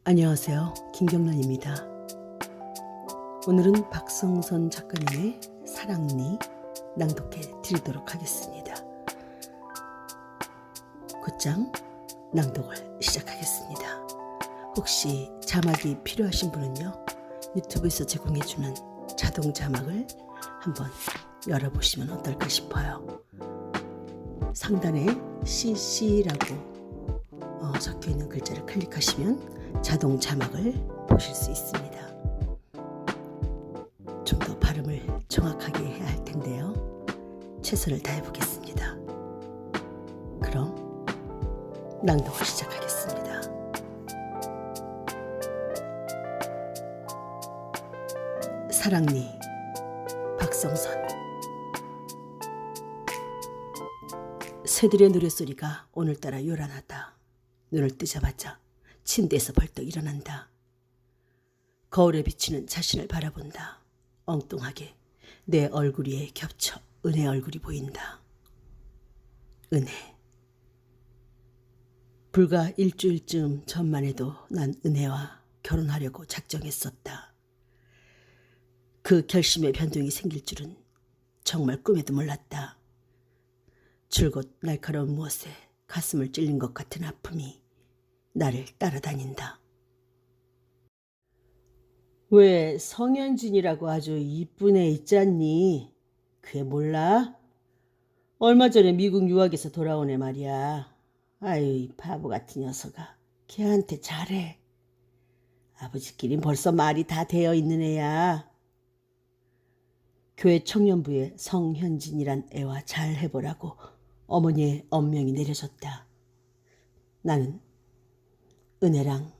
안녕하세요. 김경란입니다. 오늘은 박성선 작가님의 사랑니 낭독해 드리도록 하겠습니다. 곧장 낭독을 시작하겠습니다. 혹시 자막이 필요하신 분은요, 유튜브에서 제공해주는 자동 자막을 한번 열어보시면 어떨까 싶어요. 상단에 CC라고 적혀있는 글자를 클릭하시면 자동 자막을 보실 수 있습니다. 좀 더 발음을 정확하게 해야 할 텐데요. 최선을 다해 보겠습니다. 그럼 낭독을 시작하겠습니다. 사랑니, 박성선. 새들의 노랫소리가 오늘따라 요란하다. 눈을 뜨자마자 침대에서 벌떡 일어난다. 거울에 비치는 자신을 바라본다. 엉뚱하게 내 얼굴 위에 겹쳐 은혜 얼굴이 보인다. 은혜. 불과 일주일쯤 전만 해도 난 은혜와 결혼하려고 작정했었다. 그 결심에 변동이 생길 줄은 정말 꿈에도 몰랐다. 줄곧 날카로운 무엇에 가슴을 찔린 것 같은 아픔이 나를 따라다닌다. 왜 성현진이라고 아주 이쁜 애 있잖니? 그애 몰라? 얼마 전에 미국 유학에서 돌아온 애 말이야. 아유, 이 바보 같은 녀석아. 걔한테 잘해. 아버지끼린 벌써 말이 다 되어 있는 애야. 교회 청년부에 성현진이란 애와 잘 해보라고 어머니의 엄명이 내려졌다. 나는 은혜랑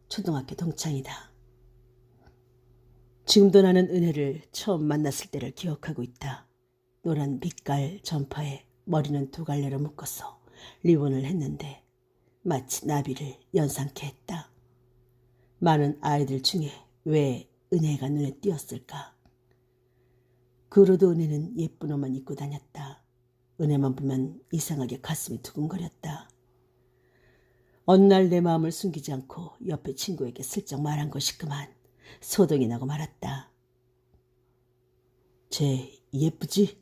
초등학교 동창이다. 지금도 나는 은혜를 처음 만났을 때를 기억하고 있다. 노란 빛깔 점퍼에 머리는 두 갈래로 묶어서 리본을 했는데 마치 나비를 연상케 했다. 많은 아이들 중에 왜 은혜가 눈에 띄었을까? 그로도 은혜는 예쁜 옷만 입고 다녔다. 은혜만 보면 이상하게 가슴이 두근거렸다. 어느 날 내 마음을 숨기지 않고 옆에 친구에게 슬쩍 말한 것이 그만 소동이 나고 말았다. 쟤 예쁘지?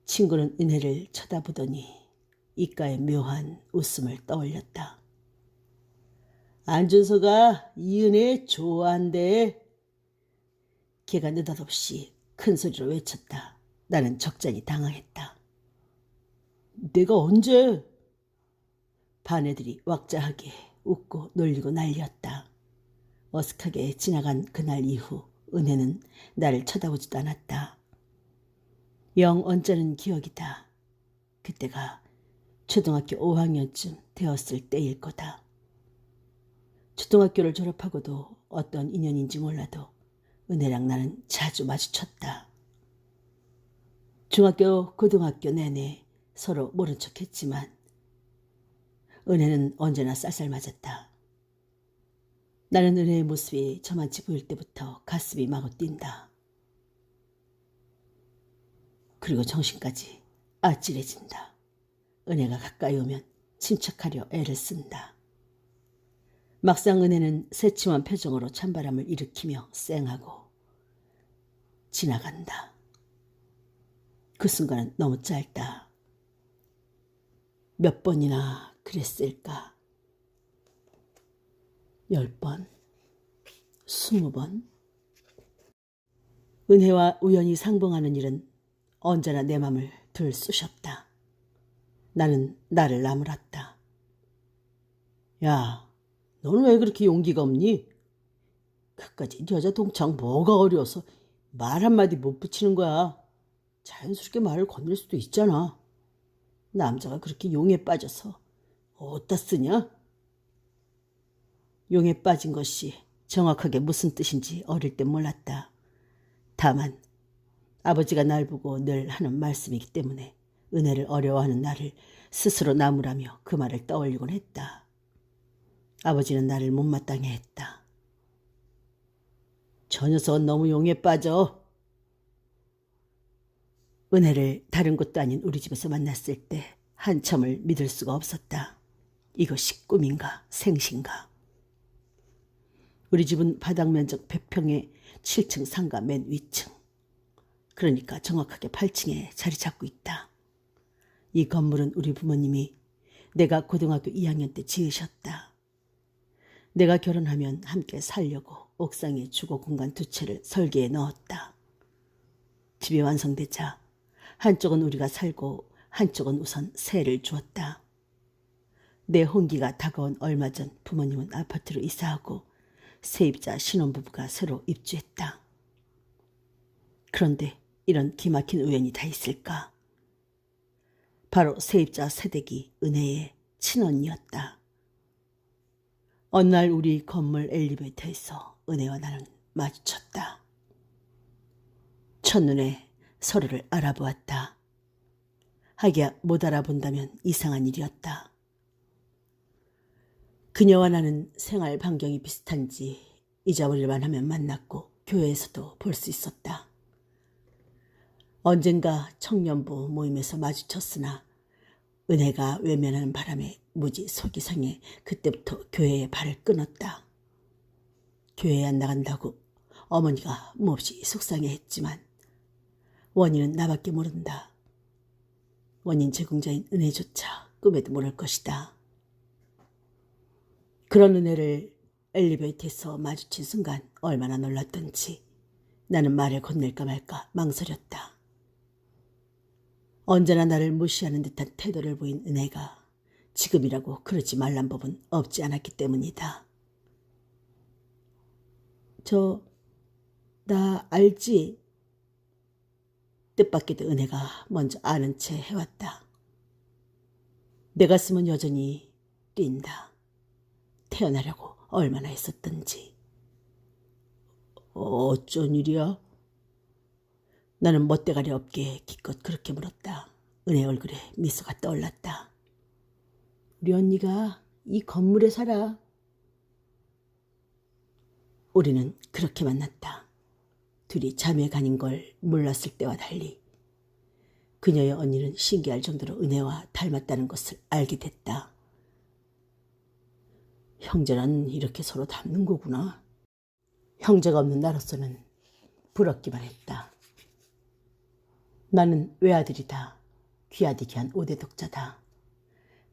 친구는 은혜를 쳐다보더니 입가에 묘한 웃음을 떠올렸다. 안준서가 이 은혜 좋아한대. 걔가 느닷없이 큰 소리로 외쳤다. 나는 적잖이 당황했다. 내가 언제? 반 애들이 왁자하게 웃고 놀리고 난리였다. 어색하게 지나간 그날 이후 은혜는 나를 쳐다보지도 않았다. 영 언짢은 기억이다. 그때가 초등학교 5학년쯤 되었을 때일 거다. 초등학교를 졸업하고도 어떤 인연인지 몰라도 은혜랑 나는 자주 마주쳤다. 중학교, 고등학교 내내 서로 모른 척했지만 은혜는 언제나 쌀쌀맞았다. 나는 은혜의 모습이 저만치 보일 때부터 가슴이 마구 뛴다. 그리고 정신까지 아찔해진다. 은혜가 가까이 오면 침착하려 애를 쓴다. 막상 은혜는 새침한 표정으로 찬바람을 일으키며 쌩하고 지나간다. 그 순간은 너무 짧다. 몇 번이나 그랬을까? 10번, 20번. 은혜와 우연히 상봉하는 일은 언제나 내 맘을 들쑤셨다. 나는 나를 나무랐다. 야, 너는 왜 그렇게 용기가 없니? 그까지 여자 동창 뭐가 어려워서 말 한마디 못 붙이는 거야. 자연스럽게 말을 건넬 수도 있잖아. 남자가 그렇게 용에 빠져서 어디다 쓰냐? 용에 빠진 것이 정확하게 무슨 뜻인지 어릴 때 몰랐다. 다만 아버지가 날 보고 늘 하는 말씀이기 때문에 은혜를 어려워하는 나를 스스로 나무라며 그 말을 떠올리곤 했다. 아버지는 나를 못마땅해 했다. 저 녀석은 너무 용에 빠져. 은혜를 다른 곳도 아닌 우리 집에서 만났을 때 한참을 믿을 수가 없었다. 이것이 꿈인가 생신가. 우리 집은 바닥 면적 100평에 7층 상가 맨 위층. 그러니까 정확하게 8층에 자리 잡고 있다. 이 건물은 우리 부모님이 내가 고등학교 2학년 때 지으셨다. 내가 결혼하면 함께 살려고 옥상에 주거 공간 2채를 설계해 넣었다. 집이 완성되자 한쪽은 우리가 살고 한쪽은 우선 세를 주었다. 내 혼기가 다가온 얼마 전 부모님은 아파트로 이사하고 세입자 신혼부부가 새로 입주했다. 그런데 이런 기막힌 우연이 다 있을까? 바로 세입자 새댁이 은혜의 친언니였다. 어느 날 우리 건물 엘리베이터에서 은혜와 나는 마주쳤다. 첫눈에 서로를 알아보았다. 하기야 못 알아본다면 이상한 일이었다. 그녀와 나는 생활 반경이 비슷한지 잊어버릴만 하면 만났고 교회에서도 볼 수 있었다. 언젠가 청년부 모임에서 마주쳤으나 은혜가 외면하는 바람에 무지 속이 상해 그때부터 교회에 발을 끊었다. 교회에 안 나간다고 어머니가 몹시 속상해했지만 원인은 나밖에 모른다. 원인 제공자인 은혜조차 꿈에도 모를 것이다. 그런 은혜를 엘리베이터에서 마주친 순간 얼마나 놀랐던지 나는 말을 건넬까 말까 망설였다. 언제나 나를 무시하는 듯한 태도를 보인 은혜가 지금이라고 그러지 말란 법은 없지 않았기 때문이다. 나 알지? 뜻밖에도 은혜가 먼저 아는 채 해왔다. 내 가슴은 여전히 뛴다. 태어나려고 얼마나 했었던지. 어쩐 일이야? 나는 멋대가리 없게 기껏 그렇게 물었다. 은혜 얼굴에 미소가 떠올랐다. 우리 언니가 이 건물에 살아. 우리는 그렇게 만났다. 둘이 자매간인 걸 몰랐을 때와 달리 그녀의 언니는 신기할 정도로 은혜와 닮았다는 것을 알게 됐다. 형제는 이렇게 서로 닮는 거구나. 형제가 없는 나로서는 부럽기만 했다. 나는 외아들이다. 귀하디귀한 5대 독자다.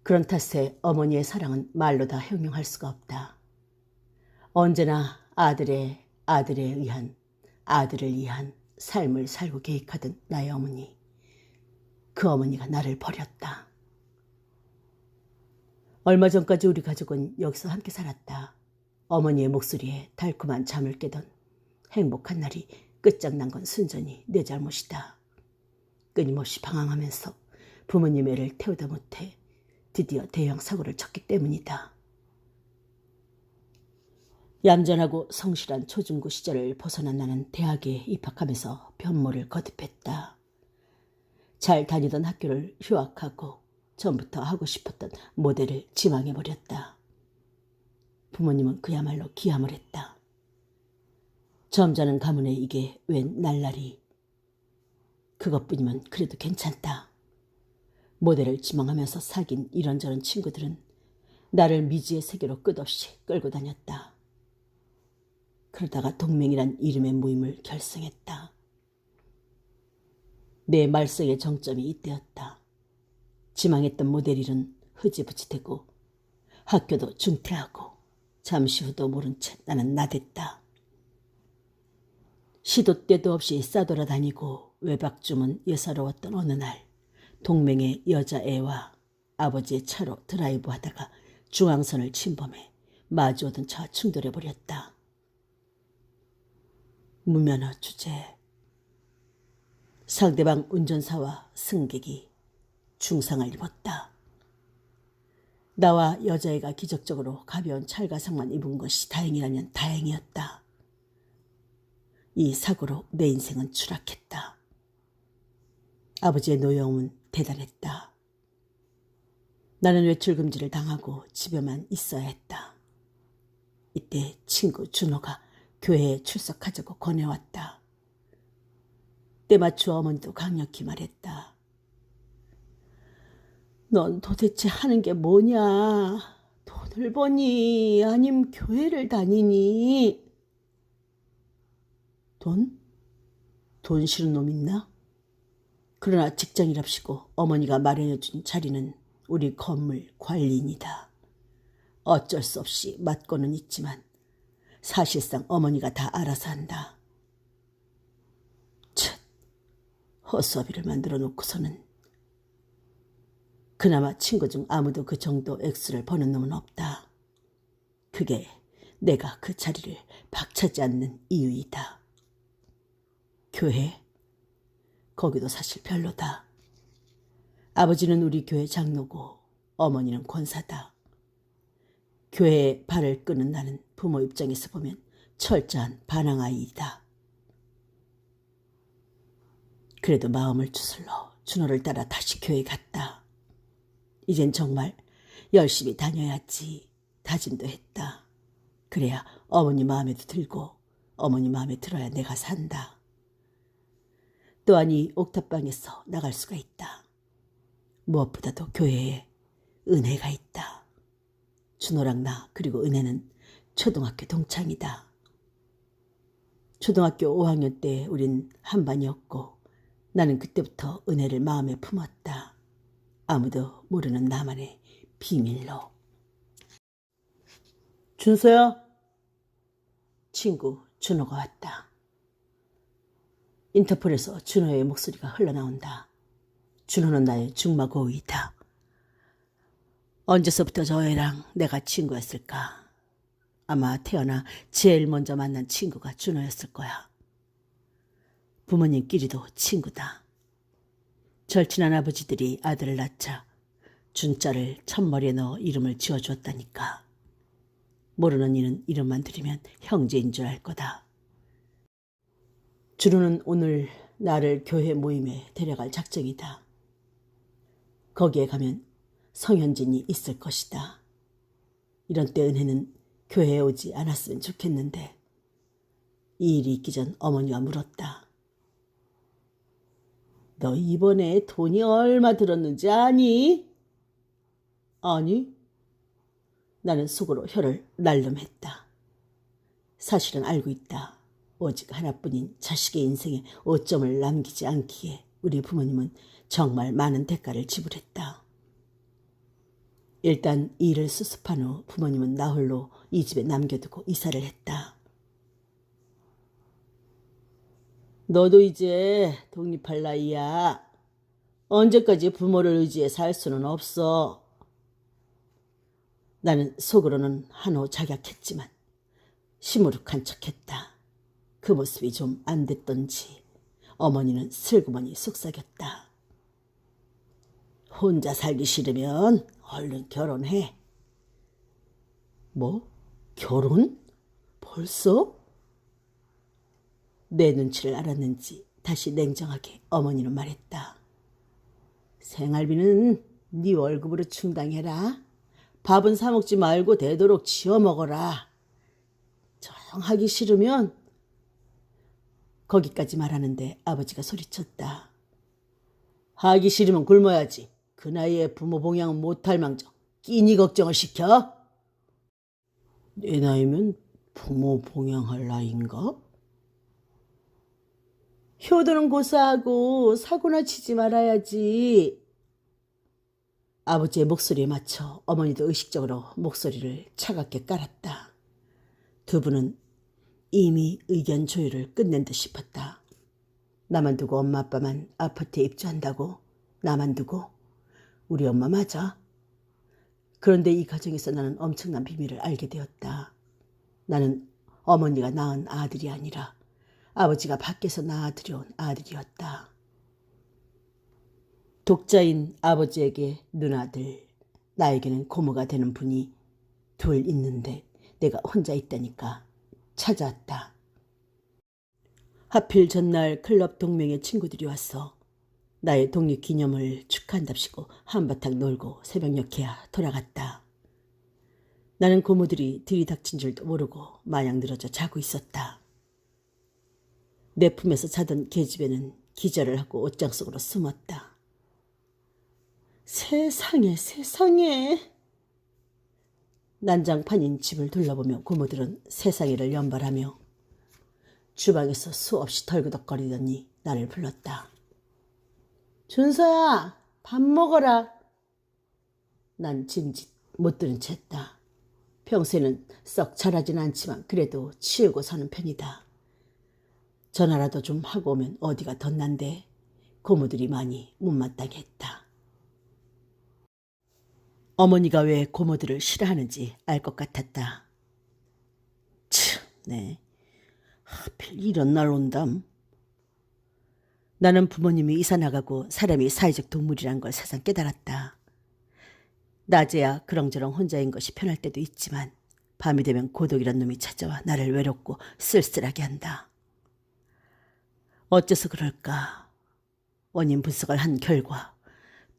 그런 탓에 어머니의 사랑은 말로 다 형용할 수가 없다. 언제나 아들을 위한 삶을 살고 계획하던 나의 어머니. 그 어머니가 나를 버렸다. 얼마 전까지 우리 가족은 여기서 함께 살았다. 어머니의 목소리에 달콤한 잠을 깨던 행복한 날이 끝장난 건 순전히 내 잘못이다. 끊임없이 방황하면서 부모님 애를 태우다 못해 드디어 대형 사고를 쳤기 때문이다. 얌전하고 성실한 초중고 시절을 벗어난 나는 대학에 입학하면서 변모를 거듭했다. 잘 다니던 학교를 휴학하고 전부터 하고 싶었던 모델을 지망해버렸다. 부모님은 그야말로 기함을 했다. 점잖은 가문에 이게 웬 날라리. 그것뿐이면 그래도 괜찮다. 모델을 지망하면서 사귄 이런저런 친구들은 나를 미지의 세계로 끝없이 끌고 다녔다. 그러다가 동맹이란 이름의 모임을 결성했다. 내 말썽의 정점이 이때였다. 지망했던 모델 일은 흐지부지 되고 학교도 중퇴하고 잠시 후도 모른 채 나는 나댔다. 시도 때도 없이 싸돌아다니고 외박 주문 예사로웠던 어느 날 동맹의 여자애와 아버지의 차로 드라이브하다가 중앙선을 침범해 마주오던 차와 충돌해버렸다. 무면허 주제. 상대방 운전사와 승객이 중상을 입었다. 나와 여자애가 기적적으로 가벼운 찰가상만 입은 것이 다행이라면 다행이었다. 이 사고로 내 인생은 추락했다. 아버지의 노여움은 대단했다. 나는 외출금지를 당하고 집에만 있어야 했다. 이때 친구 준호가 교회에 출석하자고 권해왔다. 때맞춰 어머니도 강력히 말했다. 넌 도대체 하는 게 뭐냐? 돈을 돈을 버니 아님 교회를 다니니? 돈? 돈 싫은 놈 있나? 그러나 직장이랍시고 어머니가 마련해준 자리는 우리 건물 관리인이다. 어쩔 수 없이 맞고는 있지만 사실상 어머니가 다 알아서 한다. 쳇, 허수아비를 만들어 놓고서는. 그나마 친구 중 아무도 그 정도 액수를 버는 놈은 없다. 그게 내가 그 자리를 박차지 않는 이유이다. 교회? 거기도 사실 별로다. 아버지는 우리 교회 장로고 어머니는 권사다. 교회에 발을 끄는 나는 부모 입장에서 보면 철저한 반항아이이다. 그래도 마음을 추슬러 준호를 따라 다시 교회에 갔다. 이젠 정말 열심히 다녀야지 다짐도 했다. 그래야 어머니 마음에도 들고 어머니 마음에 들어야 내가 산다. 또한 이 옥탑방에서 나갈 수가 있다. 무엇보다도 교회에 은혜가 있다. 준호랑 나 그리고 은혜는 초등학교 동창이다. 초등학교 5학년 때 우린 한 반이었고 나는 그때부터 은혜를 마음에 품었다. 아무도 모르는 나만의 비밀로. 준서야. 친구 준호가 왔다. 인터폴에서 준호의 목소리가 흘러나온다. 준호는 나의 중마고우이다. 언제서부터 저 애랑 내가 친구였을까? 아마 태어나 제일 먼저 만난 친구가 준호였을 거야. 부모님끼리도 친구다. 절친한 아버지들이 아들을 낳자 준자를 첫머리에 넣어 이름을 지어주었다니까. 모르는 이는 이름만 들으면 형제인 줄 알 거다. 준호는 오늘 나를 교회 모임에 데려갈 작정이다. 거기에 가면 성현진이 있을 것이다. 이런 때 은혜는 교회에 오지 않았으면 좋겠는데 이 일이 있기 전 어머니가 물었다. 너 이번에 돈이 얼마 들었는지 아니? 아니? 나는 속으로 혀를 날름했다. 사실은 알고 있다. 오직 하나뿐인 자식의 인생에 오점을 남기지 않기에 우리 부모님은 정말 많은 대가를 지불했다. 일단 이 일을 수습한 후 부모님은 나 홀로 이 집에 남겨두고 이사를 했다. 너도 이제 독립할 나이야. 언제까지 부모를 의지해 살 수는 없어. 나는 속으로는 한호 자격했지만 시무룩한 척했다. 그 모습이 좀 안 됐던지 어머니는 슬그머니 속삭였다. 혼자 살기 싫으면 얼른 결혼해. 뭐? 결혼? 벌써? 내 눈치를 알았는지 다시 냉정하게 어머니는 말했다. 생활비는 네 월급으로 충당해라. 밥은 사 먹지 말고 되도록 지어 먹어라. 정하기 싫으면. 거기까지 말하는데 아버지가 소리쳤다. 하기 싫으면 굶어야지. 그 나이에 부모 봉양은 못할 망정 끼니 걱정을 시켜? 내 나이면 부모 봉양할 나이인가? 효도는 고사하고 사고나 치지 말아야지. 아버지의 목소리에 맞춰 어머니도 의식적으로 목소리를 차갑게 깔았다. 두 분은 이미 의견 조율을 끝낸 듯 싶었다. 나만 두고 엄마 아빠만 아파트에 입주한다고? 나만 두고? 우리 엄마 맞아? 그런데 이 가정에서 나는 엄청난 비밀을 알게 되었다. 나는 어머니가 낳은 아들이 아니라 아버지가 밖에서 낳아들여온 아들이었다. 독자인 아버지에게 누나들, 나에게는 고모가 되는 분이 둘 있는데 내가 혼자 있다니까 찾아왔다. 하필 전날 클럽 동맹의 친구들이 왔어. 나의 독립 기념을 축하한답시고 한바탕 놀고 새벽녘에야 돌아갔다. 나는 고모들이 들이닥친 줄도 모르고 마냥 늘어져 자고 있었다. 내 품에서 자던 계집애는 기절을 하고 옷장 속으로 숨었다. 세상에 세상에. 난장판인 집을 둘러보며 고모들은 세상일을 연발하며 주방에서 수없이 덜그덕거리더니 나를 불렀다. 준서야, 밥 먹어라. 난 짐짓 못 들은 채 했다. 평소에는 썩 잘하진 않지만 그래도 치우고 사는 편이다. 전화라도 좀 하고 오면 어디가 덧난데 고모들이 많이 못마땅해 했다. 어머니가 왜 고모들을 싫어하는지 알 것 같았다. 참네. 하필 이런 날 온담. 나는 부모님이 이사 나가고 사람이 사회적 동물이란 걸 새삼 깨달았다. 낮에야 그렁저렁 혼자인 것이 편할 때도 있지만 밤이 되면 고독이란 놈이 찾아와 나를 외롭고 쓸쓸하게 한다. 어째서 그럴까? 원인 분석을 한 결과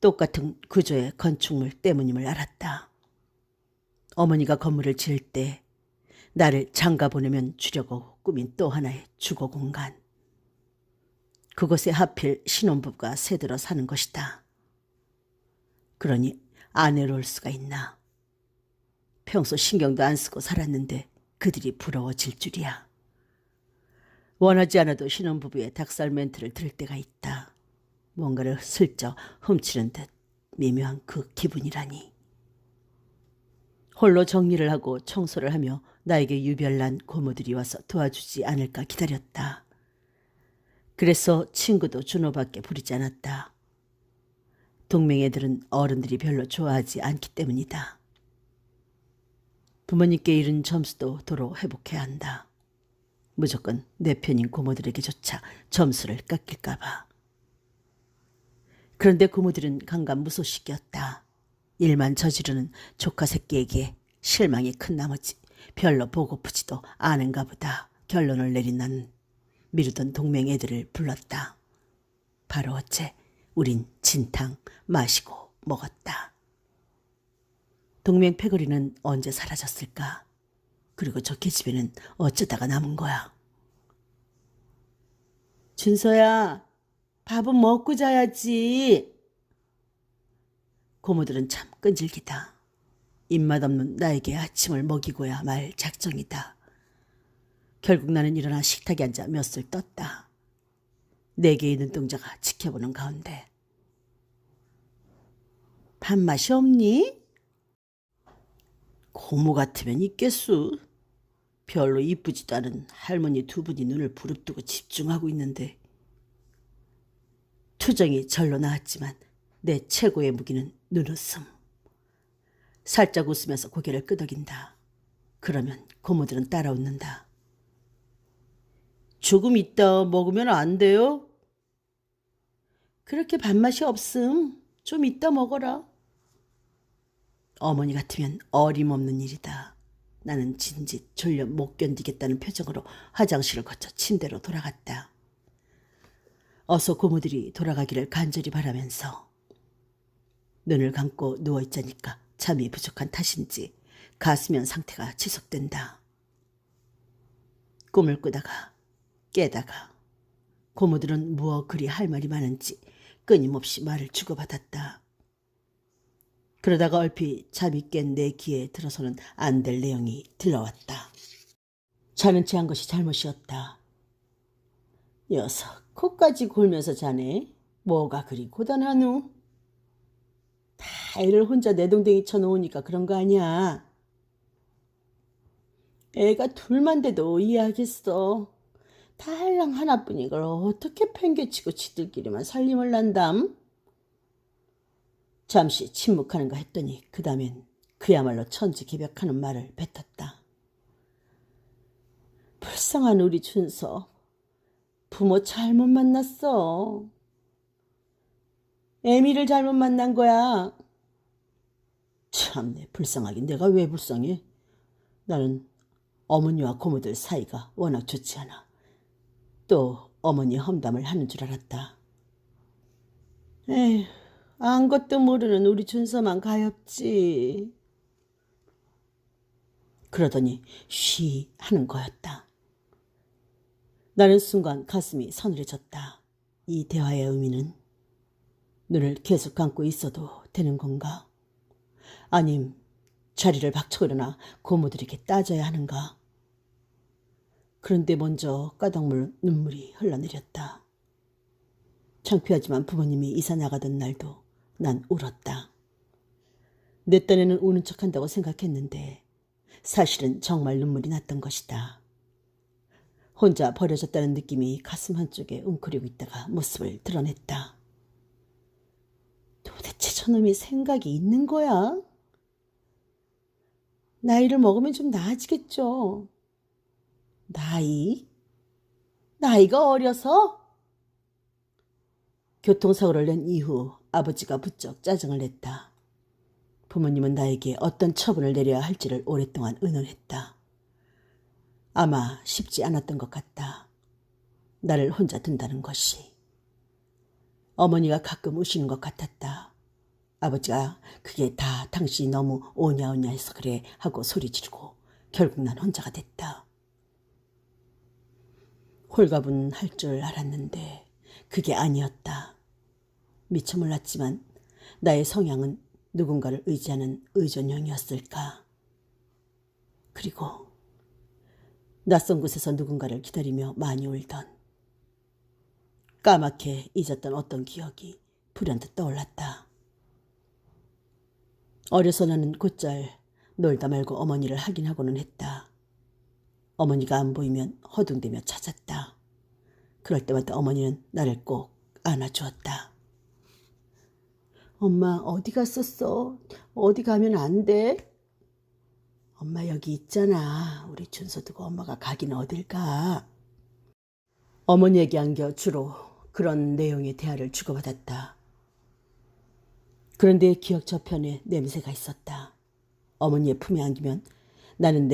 똑같은 구조의 건축물 때문임을 알았다. 어머니가 건물을 지을 때 나를 장가 보내면 주려고 꾸민 또 하나의 주거 공간. 그곳에 하필 신혼부부가 새들어 사는 것이다. 그러니 안 외로울 수가 있나. 평소 신경도 안 쓰고 살았는데 그들이 부러워질 줄이야. 원하지 않아도 신혼부부의 닭살 멘트를 들을 때가 있다. 뭔가를 슬쩍 훔치는 듯 미묘한 그 기분이라니. 홀로 정리를 하고 청소를 하며 나에게 유별난 고모들이 와서 도와주지 않을까 기다렸다. 그래서 친구도 준호밖에 부리지 않았다. 동맹 애들은 어른들이 별로 좋아하지 않기 때문이다. 부모님께 잃은 점수도 도로 회복해야 한다. 무조건 내 편인 고모들에게조차 점수를 깎일까 봐. 그런데 고모들은 강간무소식이었다. 일만 저지르는 조카 새끼에게 실망이 큰 나머지 별로 보고프지도 않은가 보다 결론을 내린 나는 미루던 동맹 애들을 불렀다. 바로 어째 우린 진탕 마시고 먹었다. 동맹 패거리는 언제 사라졌을까? 그리고 저 계집애는 어쩌다가 남은 거야? 준서야, 밥은 먹고 자야지. 고모들은 참 끈질기다. 입맛 없는 나에게 아침을 먹이고야 말 작정이다. 결국 나는 일어나 식탁에 앉아 몇 술 떴다. 4개의 눈동자가 지켜보는 가운데. 밥맛이 없니? 고모 같으면 있겠수. 별로 이쁘지도 않은 할머니 2분이 눈을 부릅뜨고 집중하고 있는데. 투정이 절로 나왔지만 내 최고의 무기는 눈웃음. 살짝 웃으면서 고개를 끄덕인다. 그러면 고모들은 따라 웃는다. 조금 있다 먹으면 안 돼요? 그렇게 밥맛이 없음. 좀 이따 먹어라. 어머니 같으면 어림없는 일이다. 나는 진짓 졸려 못 견디겠다는 표정으로 화장실을 거쳐 침대로 돌아갔다. 어서 고모들이 돌아가기를 간절히 바라면서 눈을 감고 누워있자니까 잠이 부족한 탓인지 가수면 상태가 지속된다. 꿈을 꾸다가 깨다가 고모들은 무엇 그리 할 말이 많은지 끊임없이 말을 주고받았다. 그러다가 얼핏 잠이 깬 내 귀에 들어서는 안 될 내용이 들러왔다. 자는 체한 것이 잘못이었다. 녀석 코까지 골면서 자네. 뭐가 그리 고단하누? 다 애를 혼자 내동댕이 쳐놓으니까 그런 거 아니야. 애가 둘만 돼도 이해하겠어. 달랑 하나뿐 이걸 어떻게 팽개치고 지들끼리만 살림을 난담? 잠시 침묵하는가 했더니 그 다음엔 그야말로 천지개벽하는 말을 뱉었다. 불쌍한 우리 준서. 부모 잘못 만났어. 애미를 잘못 만난 거야. 참내 불쌍하긴 내가 왜 불쌍해? 나는 어머니와 고모들 사이가 워낙 좋지 않아. 또 어머니 험담을 하는 줄 알았다. 에휴, 아무것도 모르는 우리 준서만 가엾지. 그러더니 쉬 하는 거였다. 나는 순간 가슴이 서늘해졌다. 이 대화의 의미는 눈을 계속 감고 있어도 되는 건가? 아님 자리를 박차고 일어나 고모들에게 따져야 하는가. 그런데 먼저 까닭물 눈물이 흘러내렸다. 창피하지만 부모님이 이사 나가던 날도 난 울었다. 내 딴에는 우는 척한다고 생각했는데 사실은 정말 눈물이 났던 것이다. 혼자 버려졌다는 느낌이 가슴 한쪽에 웅크리고 있다가 모습을 드러냈다. 도대체 저놈이 생각이 있는 거야? 나이를 먹으면 좀 나아지겠죠. 나이가 어려서? 교통사고를 낸 이후 아버지가 부쩍 짜증을 냈다. 부모님은 나에게 어떤 처분을 내려야 할지를 오랫동안 의논했다. 아마 쉽지 않았던 것 같다. 나를 혼자 둔다는 것이. 어머니가 가끔 우시는 것 같았다. 아버지가 그게 다 당신이 너무 오냐오냐 해서 그래 하고 소리 지르고 결국 난 혼자가 됐다. 홀가분할 줄 알았는데 그게 아니었다. 미처 몰랐지만 나의 성향은 누군가를 의지하는 의존형이었을까. 그리고 낯선 곳에서 누군가를 기다리며 많이 울던, 까맣게 잊었던 어떤 기억이 불현듯 떠올랐다. 어려서 나는 곧잘 놀다 말고 어머니를 확인하고는 했다. 어머니가 안 보이면 허둥대며 찾았다. 그럴 때마다 어머니는 나를 꼭 안아주었다. 엄마 어디 갔었어? 어디 가면 안 돼? 엄마 여기 있잖아. 우리 준서 두고 엄마가 가긴 어딜 가. 어머니에게 안겨 주로 그런 내용의 대화를 주고받았다. 그런데 기억 저편에 냄새가 있었다. 어머니의 품에 안기면 나는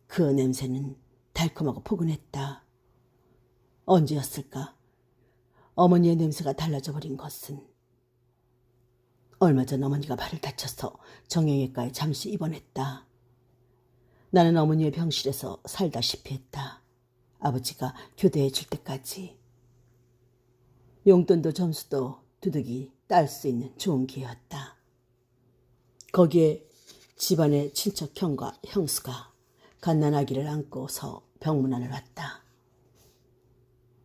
그 냄새는 달콤하고 포근했다. 언제였을까? 어머니의 냄새가 달라져 버린 것은 얼마 전 어머니가 발을 다쳐서 정형외과에 잠시 입원했다. 나는 어머니의 병실에서 살다시피 했다. 아버지가 교대해 줄 때까지. 용돈도 점수도 두둑이 딸 수 있는 좋은 기회였다. 거기에 집안의 친척 형과 형수가 갓난아기를 안고서 병문안을 왔다.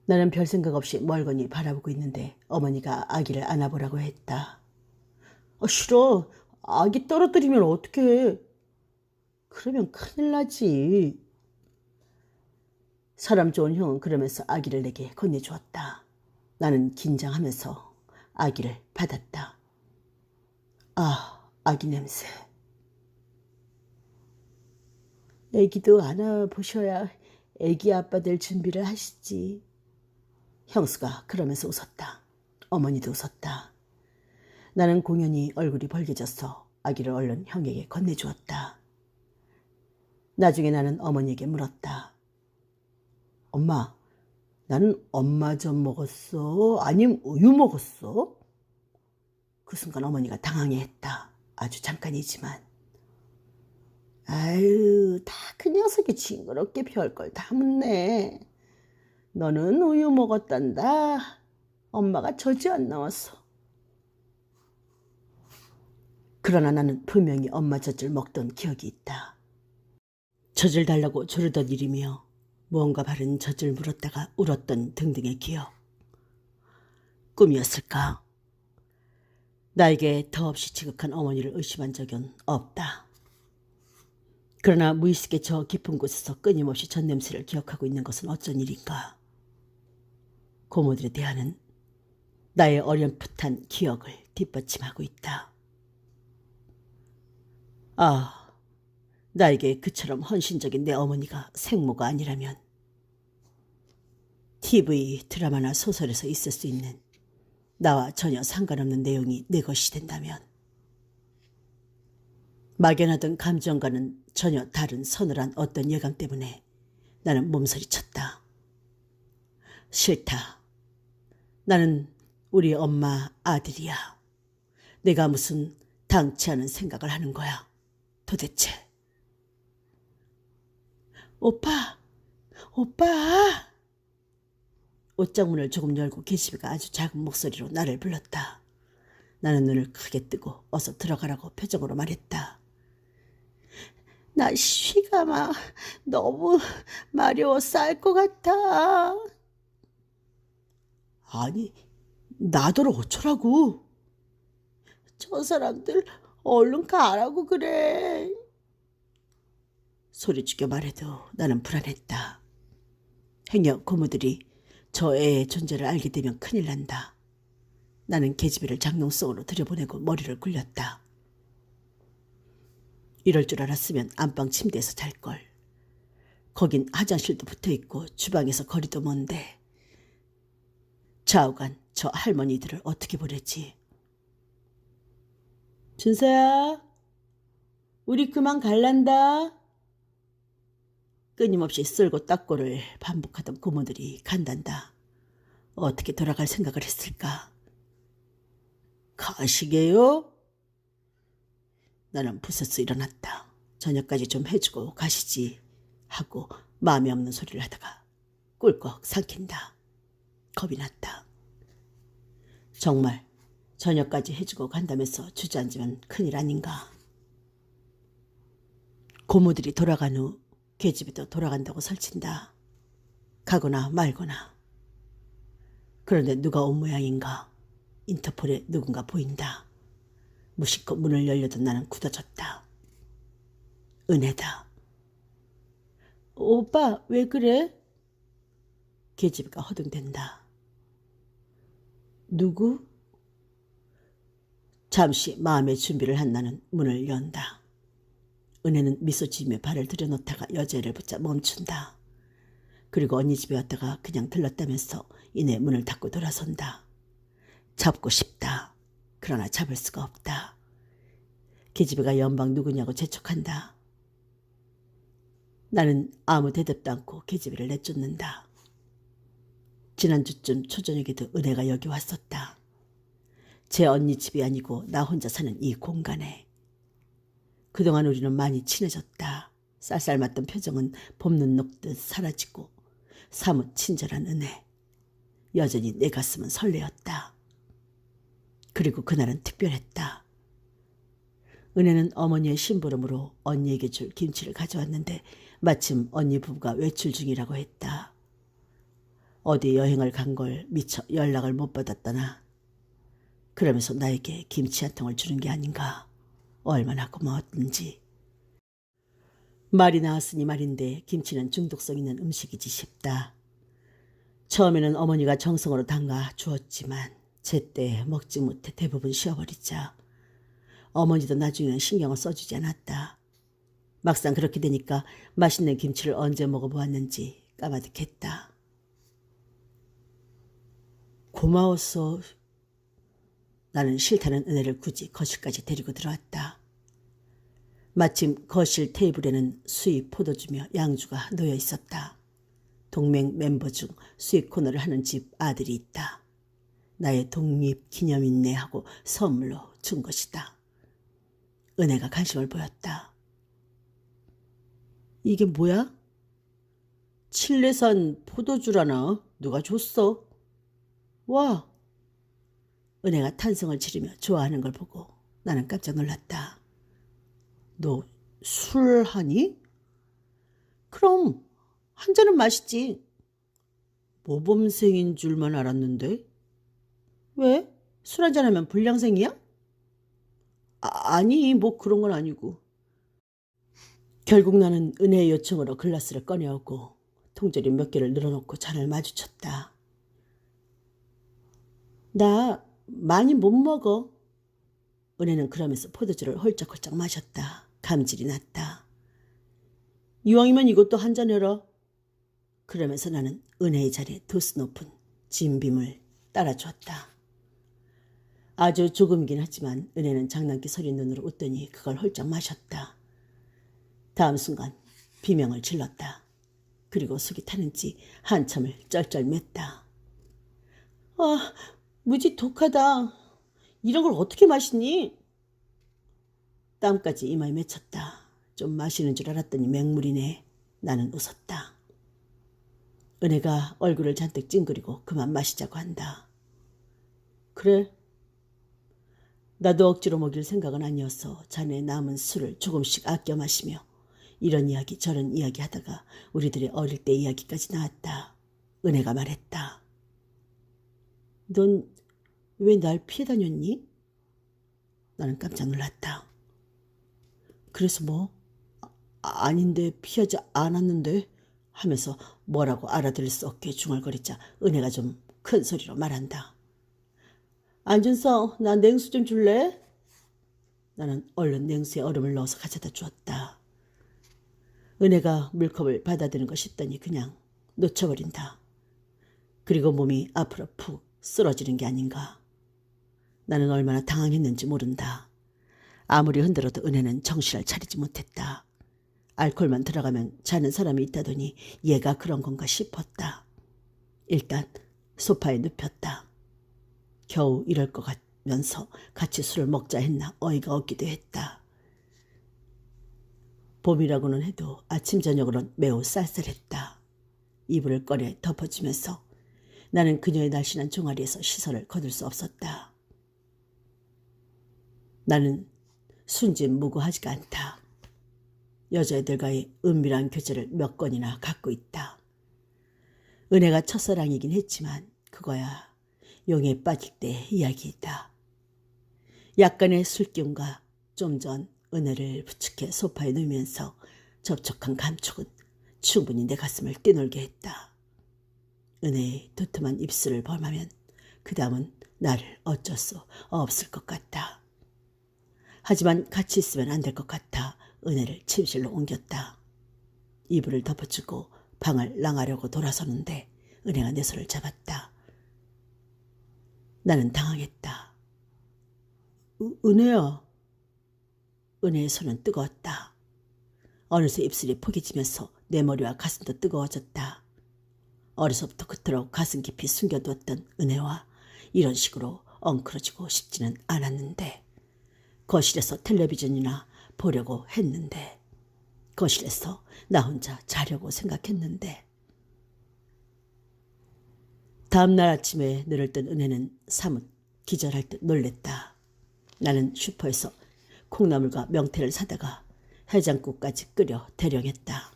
나는 별 생각 없이 멀거니 바라보고 있는데 어머니가 아기를 안아보라고 했다. 싫어. 아기 떨어뜨리면 어떡해. 그러면 큰일 나지. 사람 좋은 형은 그러면서 아기를 내게 건네주었다. 나는 긴장하면서 아기를 받았다. 아기 냄새. 애기도 안아보셔야 애기 아빠 될 준비를 하시지. 형수가 그러면서 웃었다. 어머니도 웃었다. 나는 공연히 얼굴이 벌개져서 아기를 얼른 형에게 건네주었다. 나중에 나는 어머니에게 물었다. 엄마, 나는 엄마전 먹었어? 아님 우유 먹었어? 그 순간 어머니가 당황해했다. 아주 잠깐이지만. 아유, 다 그 녀석이 징그럽게 별걸 다 묻네. 너는 우유 먹었단다. 엄마가 젖이 안 나왔어. 그러나 나는 분명히 엄마 젖을 먹던 기억이 있다. 젖을 달라고 조르던 일이며 무언가 바른 젖을 물었다가 울었던 등등의 기억. 꿈이었을까? 나에게 더없이 지극한 어머니를 의심한 적은 없다. 그러나 무의식의 저 깊은 곳에서 끊임없이 젖 냄새를 기억하고 있는 것은 어쩐 일인가. 고모들에 대한 나의 어렴풋한 기억을 뒷받침하고 있다. 나에게 그처럼 헌신적인 내 어머니가 생모가 아니라면 TV, 드라마나 소설에서 있을 수 있는 나와 전혀 상관없는 내용이 내 것이 된다면 막연하던 감정과는 전혀 다른 서늘한 어떤 예감 때문에 나는 몸서리쳤다. 싫다. 나는 우리 엄마 아들이야. 내가 무슨 당치 않은 생각을 하는 거야. 도대체. 오빠! 옷장문을 조금 열고 계시비가 아주 작은 목소리로 나를 불렀다. 나는 눈을 크게 뜨고 어서 들어가라고 표정으로 말했다. 나 쉬가 막 너무 마려워 쌀 것 같아. 아니, 나더러 어쩌라고. 저 사람들 얼른 가라고 그래. 소리 죽여 말해도 나는 불안했다. 행여 고모들이 저 애의 존재를 알게 되면 큰일 난다. 나는 계집애를 장롱 속으로 들여보내고 머리를 굴렸다. 이럴 줄 알았으면 안방 침대에서 잘걸. 거긴 화장실도 붙어있고 주방에서 거리도 먼데 좌우간 저 할머니들을 어떻게 보랬지. 준서야, 우리 그만 갈란다. 끊임없이 쓸고 닦고를 반복하던 고모들이 간단다. 어떻게 돌아갈 생각을 했을까? 가시게요? 나는 부서서 일어났다. 저녁까지 좀 해주고 가시지 하고 마음이 없는 소리를 하다가 꿀꺽 삼킨다. 겁이 났다. 정말 저녁까지 해주고 간다면서 주저앉으면 큰일 아닌가. 고모들이 돌아간 후 계집애도 돌아간다고 설친다. 가거나 말거나. 그런데 누가 온 모양인가. 인터폴에 누군가 보인다. 무심코 문을 열려던 나는 굳어졌다. 은혜다. 오빠 왜 그래? 계집애가 허둥댄다. 누구? 잠시 마음의 준비를 한 나는 문을 연다. 은혜는 미소 지으며 발을 들여놓다가 여자애를 붙잡아 멈춘다. 그리고 언니 집에 왔다가 그냥 들렀다면서 이내 문을 닫고 돌아선다. 잡고 싶다. 그러나 잡을 수가 없다. 계집애가 연방 누구냐고 재촉한다. 나는 아무 대답도 않고 계집애를 내쫓는다. 지난주쯤 초저녁에도 은혜가 여기 왔었다. 제 언니 집이 아니고 나 혼자 사는 이 공간에. 그동안 우리는 많이 친해졌다. 쌀쌀맞던 표정은 봄눈 녹듯 사라지고 사뭇 친절한 은혜. 여전히 내 가슴은 설레었다. 그리고 그날은 특별했다. 은혜는 어머니의 심부름으로 언니에게 줄 김치를 가져왔는데 마침 언니 부부가 외출 중이라고 했다. 어디 여행을 간 걸 미처 연락을 못 받았다나. 그러면서 나에게 김치 한 통을 주는 게 아닌가. 얼마나 고마웠던지. 말이 나왔으니 말인데 김치는 중독성 있는 음식이지 싶다. 처음에는 어머니가 정성으로 담가 주었지만 제때 먹지 못해 대부분 쉬어버리자 어머니도 나중에는 신경을 써주지 않았다. 막상 그렇게 되니까 맛있는 김치를 언제 먹어보았는지 까마득했다. 고마웠어. 나는 싫다는 은혜를 굳이 거실까지 데리고 들어왔다. 마침 거실 테이블에는 수입 포도주며 양주가 놓여 있었다. 동맹 멤버 중 수입 코너를 하는 집 아들이 있다. 나의 독립 기념이네 하고 선물로 준 것이다. 은혜가 관심을 보였다. 이게 뭐야? 칠레산 포도주라나? 누가 줬어? 와! 은혜가 탄성을 지르며 좋아하는 걸 보고 나는 깜짝 놀랐다. 너 술 하니? 그럼 한 잔은 마시지. 모범생인 줄만 알았는데. 왜? 술 한잔 하면 불량생이야? 아니, 뭐 그런 건 아니고. 결국 나는 은혜의 요청으로 글라스를 꺼내오고 통조림 몇 개를 늘어놓고 잔을 마주쳤다. 나 많이 못 먹어. 은혜는 그러면서 포도주를 홀짝홀짝 마셨다. 감질이 났다. 이왕이면 이것도 한잔 해라. 그러면서 나는 은혜의 자리에 도수 높은 진빔을 따라주었다. 아주 조금이긴 하지만 은혜는 장난기 서린 눈으로 웃더니 그걸 홀짝 마셨다. 다음 순간 비명을 질렀다. 그리고 속이 타는지 한참을 쩔쩔맸다. 아, 무지 독하다. 이런 걸 어떻게 마시니? 땀까지 이마에 맺혔다. 좀 마시는 줄 알았더니 맹물이네. 나는 웃었다. 은혜가 얼굴을 잔뜩 찡그리고 그만 마시자고 한다. 그래. 나도 억지로 먹일 생각은 아니어서 자네 남은 술을 조금씩 아껴 마시며 이런 이야기 저런 이야기 하다가 우리들의 어릴 때 이야기까지 나왔다. 은혜가 말했다. 넌 왜 날 피해 다녔니? 나는 깜짝 놀랐다. 그래서 뭐? 아닌데 피하지 않았는데 하면서 뭐라고 알아들을 수 없게 중얼거리자 은혜가 좀 큰 소리로 말한다. 안준서, 나 냉수 좀 줄래? 나는 얼른 냉수에 얼음을 넣어서 가져다 주었다. 은혜가 물컵을 받아드는 거 싶더니 그냥 놓쳐버린다. 그리고 몸이 앞으로 푹 쓰러지는 게 아닌가. 나는 얼마나 당황했는지 모른다. 아무리 흔들어도 은혜는 정신을 차리지 못했다. 알코올만 들어가면 자는 사람이 있다더니 얘가 그런 건가 싶었다. 일단 소파에 눕혔다. 겨우 이럴 것 같면서 같이 술을 먹자 했나 어이가 없기도 했다. 봄이라고는 해도 아침 저녁으로는 매우 쌀쌀했다. 이불을 꺼내 덮어주면서 나는 그녀의 날씬한 종아리에서 시선을 거둘 수 없었다. 나는 순진무구하지가 않다. 여자애들과의 은밀한 교제를 몇 건이나 갖고 있다. 은혜가 첫사랑이긴 했지만 그거야 용에 빠질 때의 이야기이다. 약간의 술기운과 좀 전 은혜를 부축해 소파에 누우면서 접촉한 감촉은 충분히 내 가슴을 뛰놀게 했다. 은혜의 두툼한 입술을 범하면 그 다음은 나를 어쩔 수 없을 것 같다. 하지만 같이 있으면 안 될 것 같아 은혜를 침실로 옮겼다. 이불을 덮어주고 방을 나가려고 돌아서는데 은혜가 내 손을 잡았다. 나는 당황했다. 은혜야. 은혜의 손은 뜨거웠다. 어느새 입술이 포개지면서 내 머리와 가슴도 뜨거워졌다. 어려서부터 그토록 가슴 깊이 숨겨두었던 은혜와 이런 식으로 엉클어지고 싶지는 않았는데 거실에서 텔레비전이나 보려고 했는데 거실에서 나 혼자 자려고 생각했는데 다음날 아침에 눈을 뜬 은혜는 사뭇 기절할 듯 놀랬다. 나는 슈퍼에서 콩나물과 명태를 사다가 해장국까지 끓여 대령했다.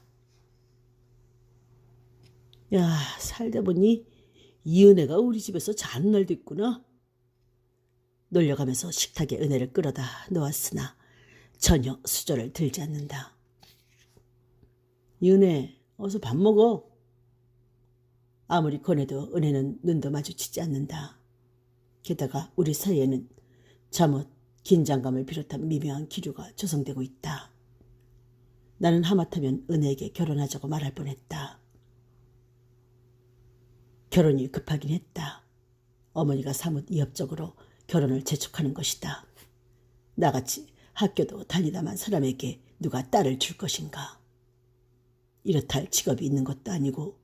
야, 살다 보니 이 은혜가 우리 집에서 자는 날도 있구나. 놀려가면서 식탁에 은혜를 끌어다 놓았으나 전혀 수저를 들지 않는다. 은혜, 어서 밥 먹어. 아무리 권해도 은혜는 눈도 마주치지 않는다. 게다가 우리 사이에는 잠옷, 긴장감을 비롯한 미묘한 기류가 조성되고 있다. 나는 하마터면 은혜에게 결혼하자고 말할 뻔했다. 결혼이 급하긴 했다. 어머니가 사뭇 위협적으로 결혼을 재촉하는 것이다. 나같이 학교도 다니다만 사람에게 누가 딸을 줄 것인가. 이렇다 할 직업이 있는 것도 아니고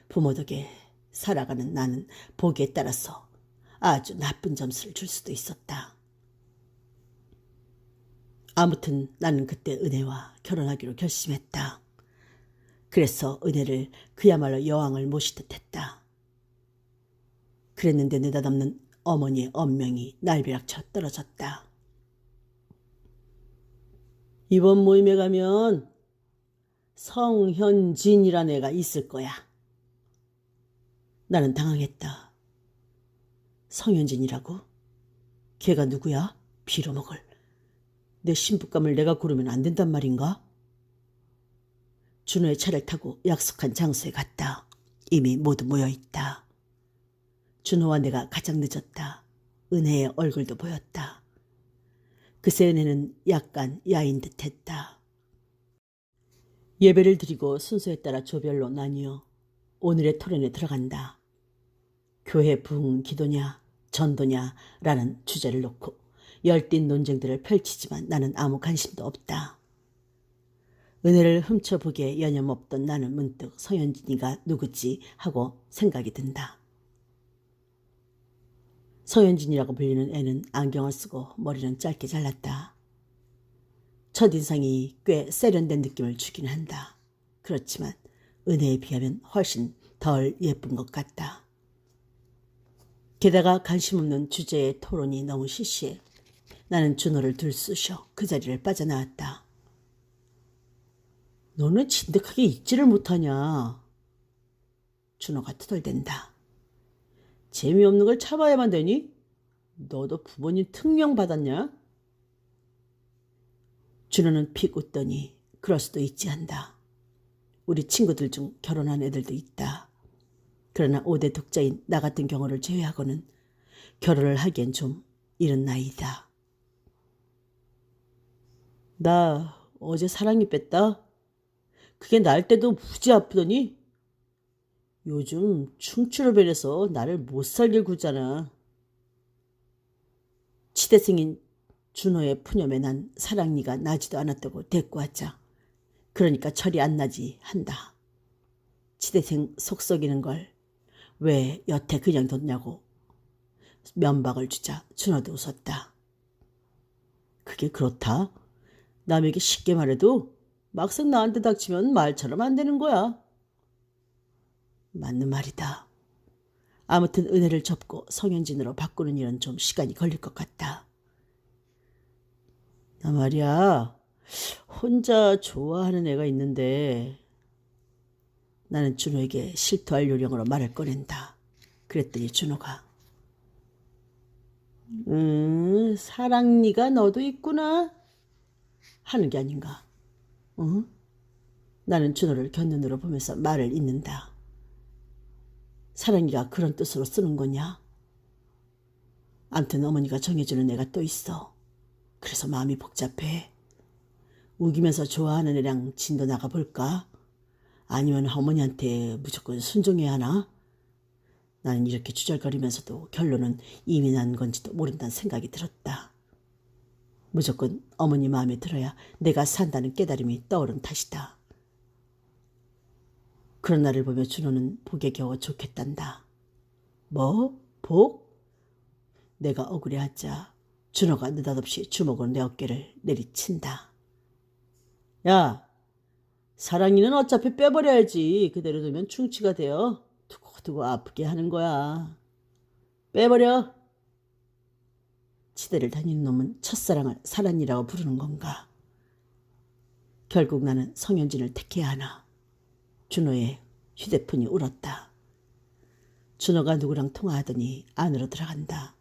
부모 덕에 살아가는 나는 보기에 따라서 아주 나쁜 점수를 줄 수도 있었다. 아무튼 나는 그때 은혜와 결혼하기로 결심했다. 그래서 은혜를 그야말로 여왕을 모시듯 했다. 그랬는데 느닷없는 어머니의 언명이 날벼락쳐 떨어졌다. 이번 모임에 가면 성현진이란 애가 있을 거야. 나는 당황했다. 성현진이라고? 걔가 누구야? 빌어먹을. 내 신부감을 내가 고르면 안 된단 말인가? 준호의 차를 타고 약속한 장소에 갔다. 이미 모두 모여있다. 준호와 내가 가장 늦었다. 은혜의 얼굴도 보였다. 그새 은혜는 약간 야인 듯했다. 예배를 드리고 순서에 따라 조별로 나뉘어 오늘의 토론에 들어간다. 교회 부흥 기도냐 전도냐 라는 주제를 놓고 열띤 논쟁들을 펼치지만 나는 아무 관심도 없다. 은혜를 훔쳐보기에 여념없던 나는 문득 성현진이가 누구지 하고 생각이 든다. 성현진이라고 불리는 애는 안경을 쓰고 머리는 짧게 잘랐다. 첫인상이 꽤 세련된 느낌을 주긴 한다. 그렇지만 은혜에 비하면 훨씬 덜 예쁜 것 같다. 게다가 관심 없는 주제의 토론이 너무 시시해 나는 준호를 들쑤셔 그 자리를 빠져나왔다. 너는 진득하게 읽지를 못하냐. 준호가 투덜댄다. 재미없는 걸 참아야만 되니? 너도 부모님 특명 받았냐? 준호는 픽 웃더니 그럴 수도 있지 한다. 우리 친구들 중 결혼한 애들도 있다. 그러나 5대 독자인 나 같은 경우를 제외하고는 결혼을 하기엔 좀 이른 나이다. 나 어제 사랑니 뺐다. 그게 날 때도 무지 아프더니 요즘 충치로 변해서 나를 못 살게 굴잖아. 치대생인 준호의 푸념에 난 사랑니가 나지도 않았다고 대꾸하자. 그러니까 철이 안 나지 한다. 치대생 속 썩이는 걸 왜 여태 그냥 뒀냐고 면박을 주자 준호도 웃었다. 그게 그렇다. 남에게 쉽게 말해도 막상 나한테 닥치면 말처럼 안 되는 거야. 맞는 말이다. 아무튼 은혜를 접고 성현진으로 바꾸는 일은 좀 시간이 걸릴 것 같다. 나 말이야, 혼자 좋아하는 애가 있는데 나는 준호에게 실토할 요령으로 말을 꺼낸다. 그랬더니 준호가 사랑니가 너도 있구나 하는 게 아닌가. 응? 나는 준호를 곁눈으로 보면서 말을 잇는다. 사랑니가 그런 뜻으로 쓰는 거냐? 암튼 어머니가 정해주는 애가 또 있어. 그래서 마음이 복잡해. 우기면서 좋아하는 애랑 진도 나가볼까? 아니면 어머니한테 무조건 순종해야 하나? 나는 이렇게 주절거리면서도 결론은 이미 난 건지도 모른다는 생각이 들었다. 무조건 어머니 마음에 들어야 내가 산다는 깨달음이 떠오른 탓이다. 그런 나를 보며 준호는 복에 겨워 좋겠단다. 뭐? 복? 내가 억울해하자 준호가 느닷없이 주먹으로 내 어깨를 내리친다. 야, 사랑이는 어차피 빼버려야지. 그대로 두면 충치가 되어 두고두고 아프게 하는 거야. 빼버려. 치대를 다니는 놈은 첫사랑을 사랑이라고 부르는 건가? 결국 나는 성현진을 택해야 하나. 준호의 휴대폰이 울었다. 준호가 누구랑 통화하더니 안으로 들어간다.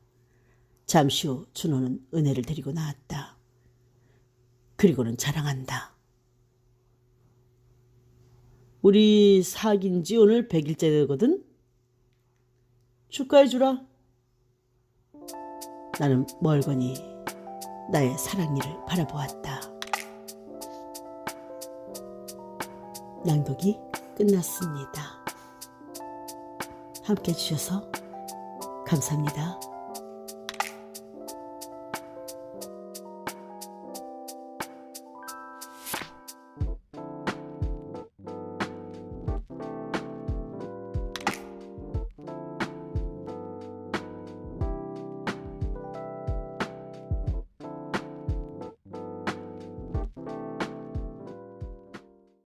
잠시 후 준호는 은혜를 데리고 나왔다. 그리고는 자랑한다. 우리 사귄 지 오늘 100일째 되거든? 축하해주라. 나는 멀거니 나의 사랑니를 바라보았다. 낭독이 끝났습니다. 함께 해주셔서 감사합니다.